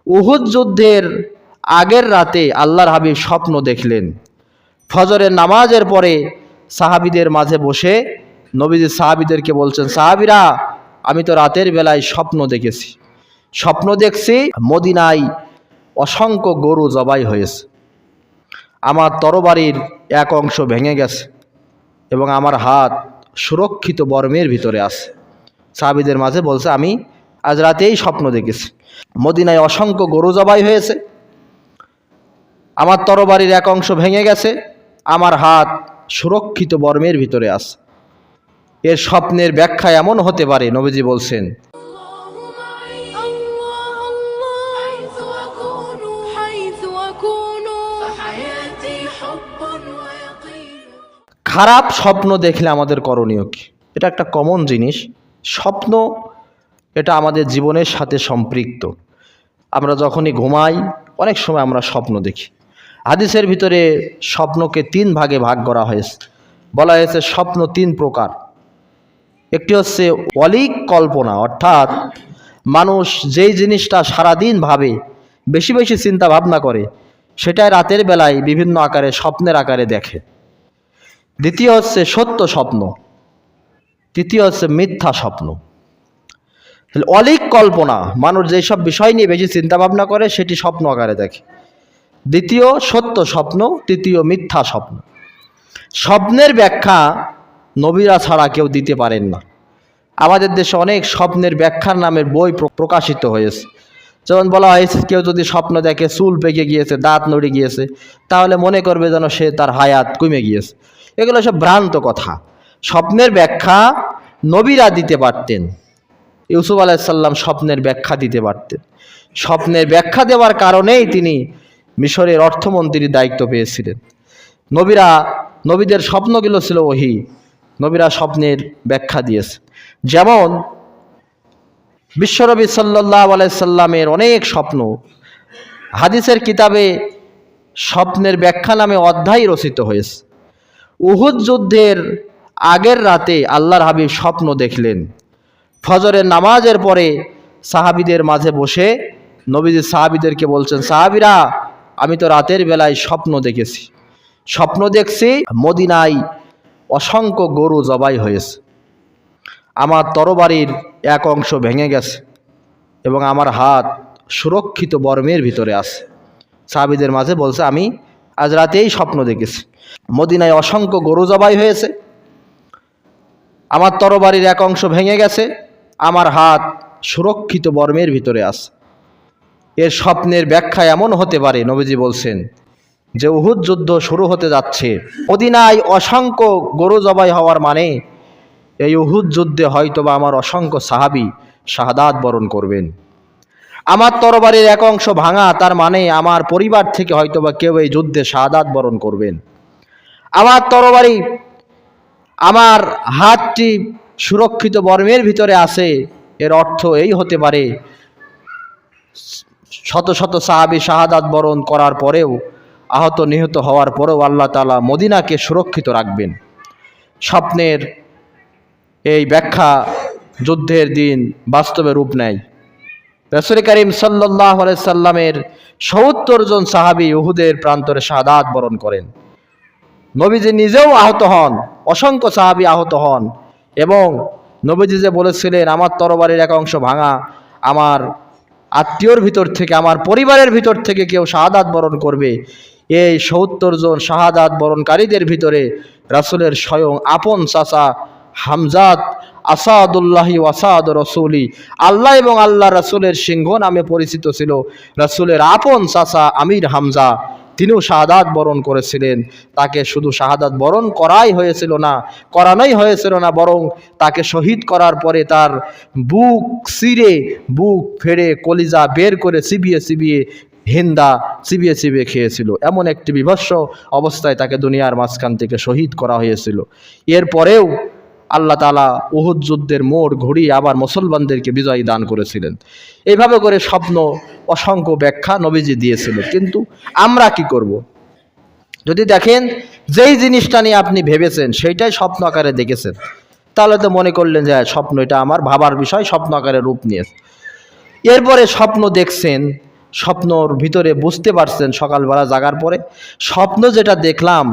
উহুদ যুদ্ধের আগের রাতে আল্লাহর হাবিব স্বপ্ন দেখলেন। ফজরের নামাজের পরে সাহাবীদের মাঝে বসে নবীজি সাহাবীদেরকে বলছেন, সাহাবীরা, আমি তো রাতের বেলায় স্বপ্ন দেখেছি। স্বপ্ন দেখছি মদিনায় অসংখ্য গরু জবাই হয়েছে, আমার তরবারির এক অংশ ভেঙে গেছে এবং আমার হাত সুরক্ষিত বর্মের ভিতরে আছে। সাহাবীদের মাঝে বলছে, আমি আজ রাতেই স্বপ্ন দেখেছি, মদিনায় অসংখ্য গরু জবাই হয়েছে, আমার তরবারির এক অংশ ভেঙে গেছে, আমার হাত সুরক্ষিত বর্মের ভিতরে আছে। এর স্বপ্নের ব্যাখ্যা এমন হতে পারে, নবীজি বলছেন, খারাপ স্বপ্ন দেখলে আমাদের করণীয় কি? এটা একটা কমন জিনিস। স্বপ্ন এটা আমাদের জীবনের সাথে সম্পৃক্ত। আমরা যখনই ঘুমাই অনেক সময় আমরা স্বপ্ন দেখি। হাদিসের ভিতরে স্বপ্নকে 3 ভাগে ভাগ করা হয়েছে। বলা হয়েছে স্বপ্ন 3 প্রকার। একটি হচ্ছে অলীক কল্পনা, অর্থাৎ মানুষ যেই জিনিসটা সারাদিন ভাবে, বেশি বেশি চিন্তা ভাবনা করে, সেটাই রাতের বেলায় বিভিন্ন আকারে স্বপ্নের আকারে দেখে। দ্বিতীয় হচ্ছে সত্য স্বপ্ন, তৃতীয় হচ্ছে মিথ্যা স্বপ্ন। অলীক কল্পনা, মানুষ যেসব বিষয় নিয়ে বেশি চিন্তা ভাবনা করে সেটি স্বপ্ন আকারে দেখে। দ্বিতীয় সত্য স্বপ্ন, তৃতীয় মিথ্যা স্বপ্ন। স্বপ্নের ব্যাখ্যা নবীরা ছাড়া কেউ দিতে পারেন না। আমাদের দেশে অনেক স্বপ্নের ব্যাখ্যার নামের বই প্রকাশিত হয়েছে। যেমন বলা হয়েছে, কেউ যদি স্বপ্ন দেখে চুল পেকে গিয়েছে, দাঁত নড়ে গিয়েছে, তাহলে মনে করবে যেন সে তার হায়াত কমে গিয়েছে। এগুলো সব ভ্রান্ত কথা। স্বপ্নের ব্যাখ্যা নবীরা দিতে পারতেন। ইউসুফ আলাইহিস সালাম স্বপ্নের ব্যাখ্যা দিতে পারতেন। স্বপ্নের ব্যাখ্যা দেওয়ার কারণেই তিনি মিশরের অর্থমন্ত্রীর দায়িত্ব পেয়েছিলেন। নবীদের স্বপ্নগুলো ছিল ওহী, নবীরা স্বপ্নের ব্যাখ্যা দিয়েছে। যেমন বিশ্বনবী সাল্লাল্লাহু আলাইহি সাল্লামের অনেক স্বপ্ন, হাদিসের কিতাবে স্বপ্নের ব্যাখ্যা নামে অধ্যায় রচিত হয়েছে। উহুদ যুদ্ধের আগের রাতে আল্লাহর হাবিব স্বপ্ন দেখলেন। ফজরের নামাজের পরে সাহাবীদের মাঝে বসে নবীজি সাহাবীদেরকে বলছেন, সাহাবীরা, আমি তো রাতের বেলায় স্বপ্ন দেখেছি। স্বপ্ন দেখছি মদিনায় অসংখ্য গরু জবাই হয়েছে, আমার তরবারির এক অংশ ভেঙে গেছে এবং আমার হাত সুরক্ষিত বর্মের ভিতরে আছে। সাহাবীদের মাঝে বলছে, আমি আজ রাতেই স্বপ্ন দেখেছি, মদিনায় অসংখ্য গরু জবাই হয়েছে, আমার তরবারির এক অংশ ভেঙে গেছে, আমার হাত সুরক্ষিত বর্মের ভিতরে আছে। এর স্বপ্নের ব্যাখ্যা এমন হতে পারে, নবীজি বলছেন, যে উহুদ যুদ্ধ শুরু হতে যাচ্ছে, মদিনায় অসংখ্য গরু জবাই হওয়ার মানে এই উহুদ যুদ্ধে হয়তোবা আমার অসংখ্য সাহাবী শাহাদাত বরণ করবেন। আমার তরবারির এক অংশ ভাঙা, তার মানে আমার পরিবার থেকে হয়তোবা কেউ এই যুদ্ধে শাহাদাত বরণ করবেন। আমার তরবারি, আমার হাতটি সুরক্ষিত বর্মের ভিতরে আছে, এর অর্থ এই হতে পারে শত শত সাহাবী শাহাদাত বরণ করার পরেও, আহত নিহত হওয়ার পরেও আল্লাহ তাআলা মদিনাকে সুরক্ষিত রাখবেন। স্বপ্নের এই ব্যাখ্যা যুদ্ধের দিন বাস্তবে রূপ নেয়। রাসূল করিম সাল্লাল্লাহু আলাইহি সাল্লামের ৭০ জন সাহাবী উহুদের প্রান্তরে শাহাদাত বরণ করেন। নবীজি নিজেও আহত হন, অসংখ্য সাহাবী আহত হন, এবং নবীজি যে বলেছিলেন আমার তরবারির এক অংশ ভাঙা, আমার আত্মীয়র ভিতর থেকে, আমার পরিবারের ভিতর থেকে কেউ শাহাদাত বরণ করবে, এই ৭০ জন শাহাদাত বরণকারীদের ভিতরে রাসূলের স্বয়ং আপন চাচা হামজাত আসাদুল্লাহি ওয়াসাদ রসুলি, আল্লাহ এবং আল্লাহ রাসূলের সিংহ নামে পরিচিত ছিল রাসূলের আপন চাচা আমির হামজা, তিনিও শাহাদাত বরণ করেছিলেন। তাকে শুধু শাহাদাত বরণ করানোই হয়েছিল না, বরং তাকে শহীদ করার পরে তার বুক ফেড়ে কলিজা বের করে চিবিয়ে হিন্দা চিবিয়ে খেয়েছিল। এমন একটি বিভৎস অবস্থায় তাকে দুনিয়ার মাঝখান থেকে শহীদ করা হয়েছিল। এরপরেও আল্লাহ তাআলা উহুদ যুদ্ধের মোড় ঘুরিয়ে আবার মুসলমানদেরকে বিজয় দান করেছিলেন। এইভাবে করে স্বপ্ন অসংখ্য ব্যাখ্যা নবীজি দিয়েছিল। কিন্তু আমরা কি করব? যদি দেখেন যেই জিনিসটা নিয়ে আপনি ভেবেছেন সেইটাই স্বপ্ন আকারে দেখেছেন, তাহলে তো মনে করলেন যে স্বপ্ন, এটা আমার ভাবার বিষয়, স্বপ্ন আকারে রূপ নিয়েছে। এরপরে স্বপ্ন দেখছেন, স্বপ্নর ভিতরে বুঝতে পারছেন সকালবেলা জাগার পরে স্বপ্ন যেটা দেখলাম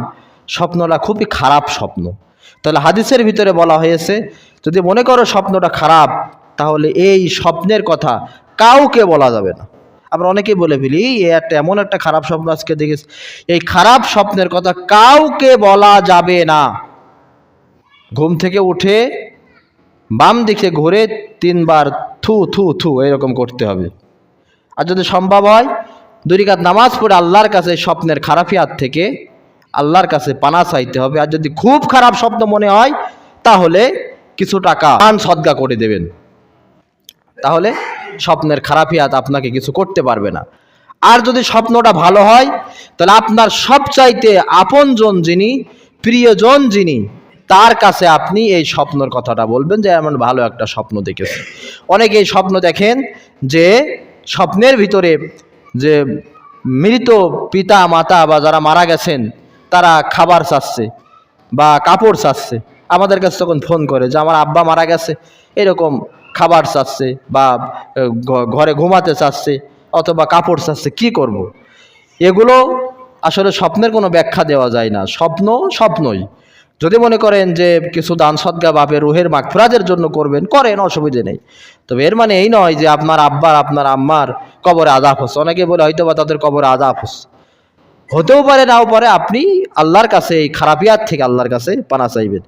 স্বপ্নটা খুবই খারাপ স্বপ্ন, তাহলে হাদিসের ভিতরে বলা হয়েছে যদি মনে করো স্বপ্নটা খারাপ তাহলে এই স্বপ্নের কথা কাউকে বলা যাবে না। আমরা অনেকেই বলে ফেলি এমন একটা খারাপ স্বপ্ন আজকে দেখেছি, এই খারাপ স্বপ্নের কথা কাউকে বলা যাবে না। ঘুম থেকে উঠে বাম দিকে ঘুরে 3 বার থু থু থু এরকম করতে হবে। আর যদি সম্ভব হয় 2 রাকাত নামাজ পড়ে আল্লাহর কাছে স্বপ্নের খারাপিয়াত থেকে আল্লাহর কাছে পানা চাইতে হবে। আর যদি খুব খারাপ স্বপ্ন মনে হয় তাহলে কিছু টাকা দান সদকা করে দেবেন, তাহলে স্বপ্নের খারাপিয়াত আপনাকে কিছু করতে পারবে না। আর যদি স্বপ্নটা ভালো হয় তাহলে আপনার সবচাইতে আপনজন যিনি, প্রিয়জন যিনি, তার কাছে আপনি এই স্বপ্নের কথাটা বলবেন যে এমন ভালো একটা স্বপ্ন দেখেছি। অনেকে এই স্বপ্ন দেখেন যে স্বপ্নের ভিতরে যে মৃত পিতা মাতা বা যারা মারা গেছেন তারা খাবার চাচ্ছে বা কাপড় চাচ্ছে, আমাদের কাছে তখন ফোন করে যে আমার আব্বা মারা গেছে, এরকম খাবার চাচ্ছে বা ঘরে ঘুমাতে চাচ্ছে অথবা কাপড় চাচ্ছে, কি করব। এগুলো আসলে স্বপ্নের কোনো ব্যাখ্যা দেওয়া যায় না, স্বপ্ন স্বপ্নই। যদি মনে করেন যে কিছু দান সদকা বাপের রুহের মাগফিরাতের জন্য করবেন, করেন, অসুবিধে নেই। তবে এর মানে এই নয় যে আপনার আব্বার আপনার আম্মার কবরে আযাব হচ্ছে। অনেকে বলে হয়তো বা তাদের কবরে আযাব হচ্ছে, হতেও পারে নাও পারে। আপনি আল্লাহর কাছে এই খারাপিয়াত থেকে আল্লাহর কাছে পানা চাইবেন।